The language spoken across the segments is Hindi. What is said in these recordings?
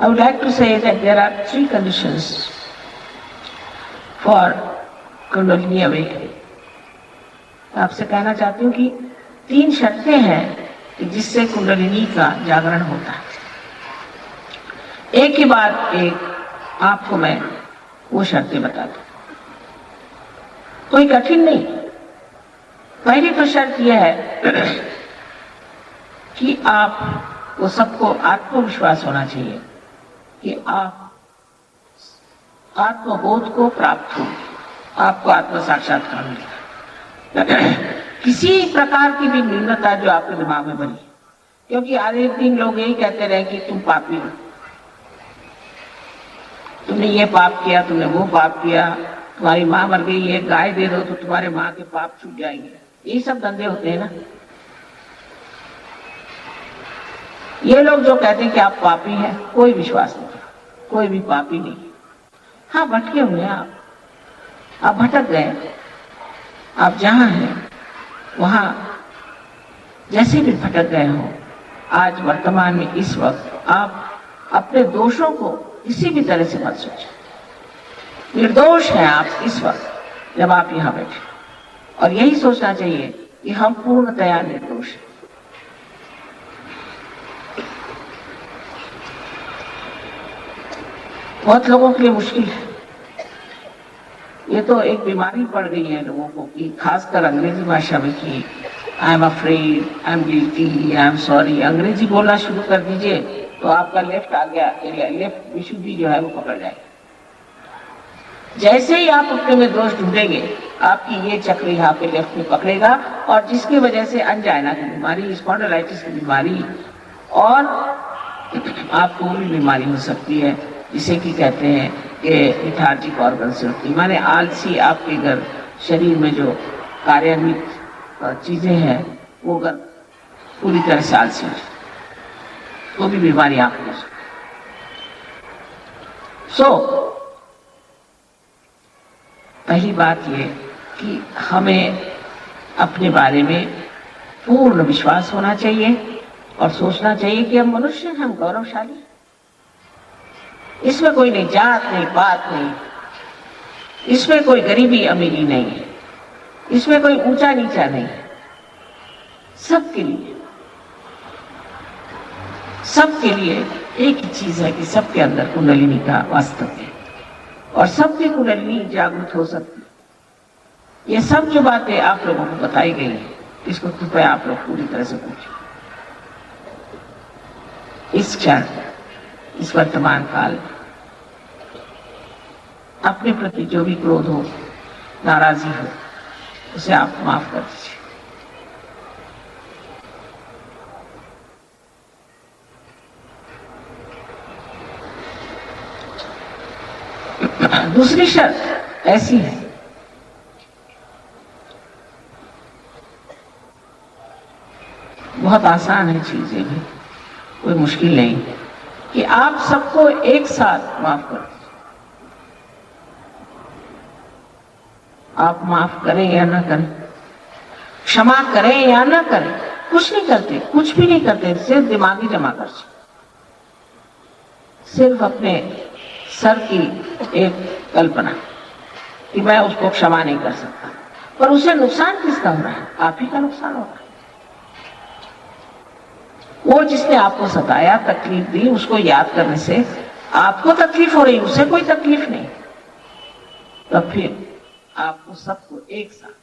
I would like to say that there are 3 conditions for Kundalini awakening. आपसे कहना चाहती हूँ कि 3 शर्तें हैं कि जिससे कुंडलिनी का जागरण होता है। एक के बाद एक आपको मैं वो शर्तें बता दूं, कोई कठिन नहीं। पहली तो शर्त यह है कि आपको सबको आत्मविश्वास होना चाहिए कि आप आत्मबोध को प्राप्त हो, आपको आत्म साक्षात्कार मिलेगा। किसी प्रकार की भी न्यूनता जो आपके दिमाग में बनी, क्योंकि आधे दिन लोग यही कहते रहे कि तुम पापी हो, तुमने ये पाप किया, तुमने वो पाप किया, तुम्हारी माँ मर गई, ये गाय दे दो तो तुम्हारे माँ के पाप छूट जाएंगे। यही सब धंधे होते हैं ना। ये लोग जो कहते हैं कि आप पापी हैं, कोई विश्वास नहीं, कोई भी पापी नहीं। हाँ, भटके हुए हैं आप भटक गए। आप जहां हैं वहां जैसे भी भटक गए हो, आज वर्तमान में इस वक्त आप अपने दोषों को किसी भी तरह से मत सोचें। निर्दोष हैं आप इस वक्त जब आप यहां बैठे, और यही सोचना चाहिए कि हम पूर्णतया निर्दोष हैं। बहुत लोगों के लिए मुश्किल है, ये तो एक बीमारी पड़ गई है लोगों को कि खासकर अंग्रेजी भाषा में कि I am afraid, I am guilty, I am sorry. अंग्रेजी बोलना शुरू कर दीजिए तो आपका लेफ्ट आ गया, लेफ्ट विशुद्धि जो है वो पकड़ जाएगी। जैसे ही आप अपने में दोष ढूंढेंगे, आपकी ये चक्र यहाँ पे लेफ्ट में पकड़ेगा, और जिसकी वजह से अंजाइना की बीमारी, स्पॉन्डिलाइटिस की बीमारी, और आपको वो भी बीमारी हो सकती है जिसे कि कहते हैं कि लिथार्जिक ऑर्गन से होती है, माने आलसी आपके घर शरीर में जो कार्यान्वित चीजें हैं वो अगर पूरी तरह से आलसी हो, तो भी बीमारी आपको हो सकती है। पहली बात ये कि हमें अपने बारे में पूर्ण विश्वास होना चाहिए और सोचना चाहिए कि हम मनुष्य हैं, हम गौरवशाली। इसमें कोई नहीं जात नहीं, पात नहीं, इसमें कोई गरीबी अमीरी नहीं है, इसमें कोई ऊंचा नीचा नहीं है। सबके लिए एक ही चीज है कि सबके अंदर कुंडलिनी का वास्तव्य है, और सबकी कुंडलिनी जागृत हो सकती है। ये सब जो बातें आप लोगों को बताई गई हैं, इसको कृपया आप लोग पूरी तरह से पूछिए। इस क्षण, इस वर्तमान काल में अपने प्रति जो भी क्रोध हो, नाराजगी हो, उसे आप माफ कर दीजिए। दूसरी शर्त ऐसी है, बहुत आसान है चीजें भी, कोई मुश्किल नहीं, कि आप सबको एक साथ माफ कर दीजिए। आप माफ करें या ना करें, क्षमा करें या ना करें, कुछ नहीं करते, कुछ भी नहीं करते, सिर्फ दिमागी जमा कर, सिर्फ अपने सर की एक कल्पना कि मैं उसको क्षमा नहीं कर सकता, पर उसे नुकसान किसका हो रहा है? आप ही का नुकसान हो रहा है। वो जिसने आपको सताया, तकलीफ दी, उसको याद करने से आपको तकलीफ हो रही, उसे कोई तकलीफ नहीं। तब फिर आपको सबको एक साथ,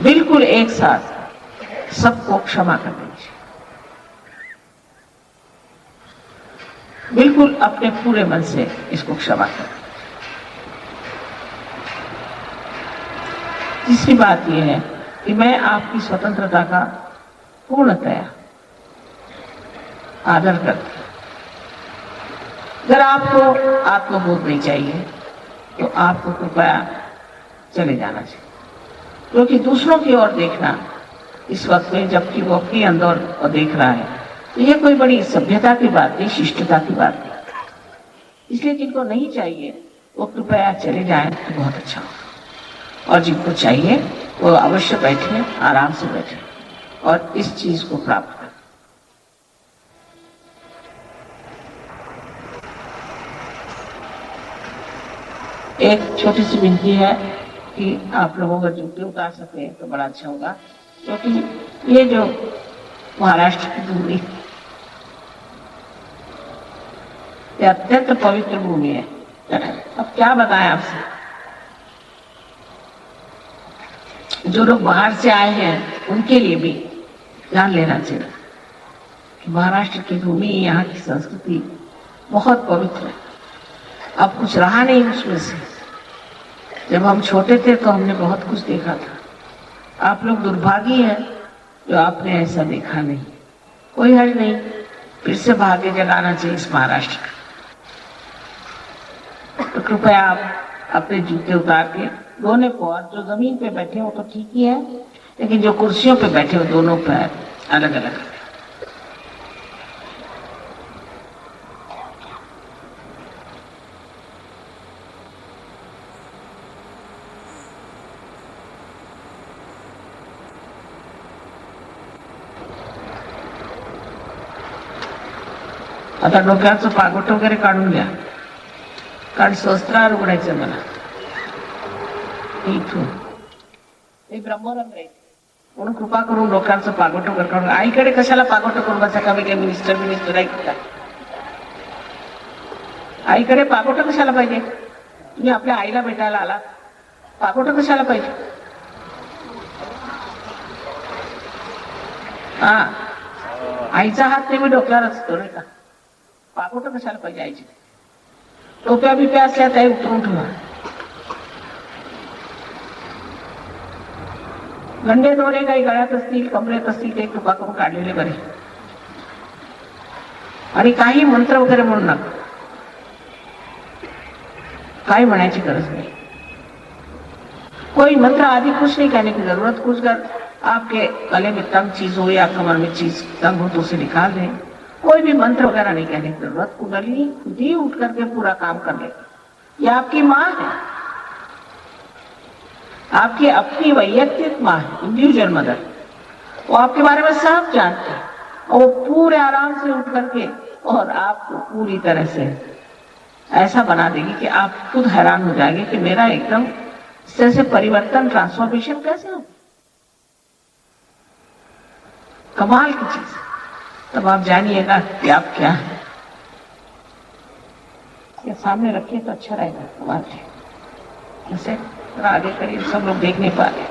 बिल्कुल एक साथ सबको क्षमा कर दीजिए, बिल्कुल अपने पूरे मन से इसको क्षमा कर। तीसरी बात यह है कि मैं आपकी स्वतंत्रता का पूर्णतया आदर करती हूं। अगर आपको आत्मबोध नहीं चाहिए तो आपको कृपया चले जाना चाहिए, क्योंकि दूसरों की ओर देखना इस वक्त में, जबकि वो अपने अंदर और देख रहा है, तो ये कोई बड़ी सभ्यता की बात नहीं, शिष्टता की बात नहीं। इसलिए जिनको नहीं चाहिए वो कृपया चले जाएं तो बहुत अच्छा हो, और जिनको चाहिए वो अवश्य बैठे, आराम से बैठे और इस चीज को प्राप्त करें। एक छोटी सी विनती है कि आप लोगों का जूते उतार सके तो बड़ा अच्छा होगा, क्योंकि ये जो महाराष्ट्र की भूमि, ये अत्यंत पवित्र भूमि है। अब क्या बताएं आपसे, जो लोग बाहर से आए हैं उनके लिए भी जान लेना चाहिए कि महाराष्ट्र की भूमि, यहाँ की संस्कृति बहुत पवित्र है। अब कुछ रहा नहीं उसमें से। जब हम छोटे थे तो हमने बहुत कुछ देखा था। आप लोग दुर्भागी हैं जो आपने ऐसा देखा नहीं। कोई हर्ज नहीं, फिर से भाग्य जगाना चाहिए इस महाराष्ट्र का। तो कृपया आप अपने जूते उतार के दोनों पैर, जो जमीन पे बैठे हो तो ठीक ही है, लेकिन जो कुर्सियों पे बैठे हो दोनों पैर अलग अलग। आता डोक्याचं पागोट वगैरे काढून घ्या, कारण सहस्त्रार उघडायचं मला इथून. हे ब्रह्मरंग आहे म्हणून कृपा करून डोक्याचं पागोट वगैरे काढून. आईकडे कशाला पागोट करून बसा, का वेगळे मिनिस्टर ऐकता. आईकडे पागोट कशाला पाहिजे. तुम्ही आपल्या आईला भेटायला आलात, पागोट कशाला पाहिजे. हा, आईचा हात नेहमी डोक्यावर असतो नाही का. पागोट कशाला पाहिजे आईची. टोप्या बिप्या असल्या त्या उतरून ठेवा. गंडे दोरे काही गळ्यात असतील, कमरेत असतील, ते कृपा करून काढलेले बरे. आणि काही मंत्र वगैरे म्हणू नका, काही म्हणायची गरज नहीं. कोई मंत्र आदि कुछ नहीं कहने की जरूरत. कुछ कर आपके गले में तंग चीज हो या कमर में चीज तंग हो तो उसे निकाल दें. कोई भी मंत्र वगैरह नहीं कहने की जरूरत. कुंडली खुद ही उठ करके पूरा काम कर ले. ये आपकी माँ है, आपकी अपनी वैयक्तिक माँ है, इंडिविजुअल मदर. वो आपके बारे में सब जानते हैं और वो पूरे आराम से उठ करके और आपको पूरी तरह से ऐसा बना देगी कि आप खुद हैरान हो जाएंगे कि मेरा एकदम इस तरह से परिवर्तन, ट्रांसफॉर्मेशन कैसे हो. कमाल की चीज. तब आप जानिएगा कि आप क्या है. ये सामने रखिए तो अच्छा रहेगा. कमाल है. ऐसे थोड़ा आगे करिए, सब लोग देख नहीं पा रहे.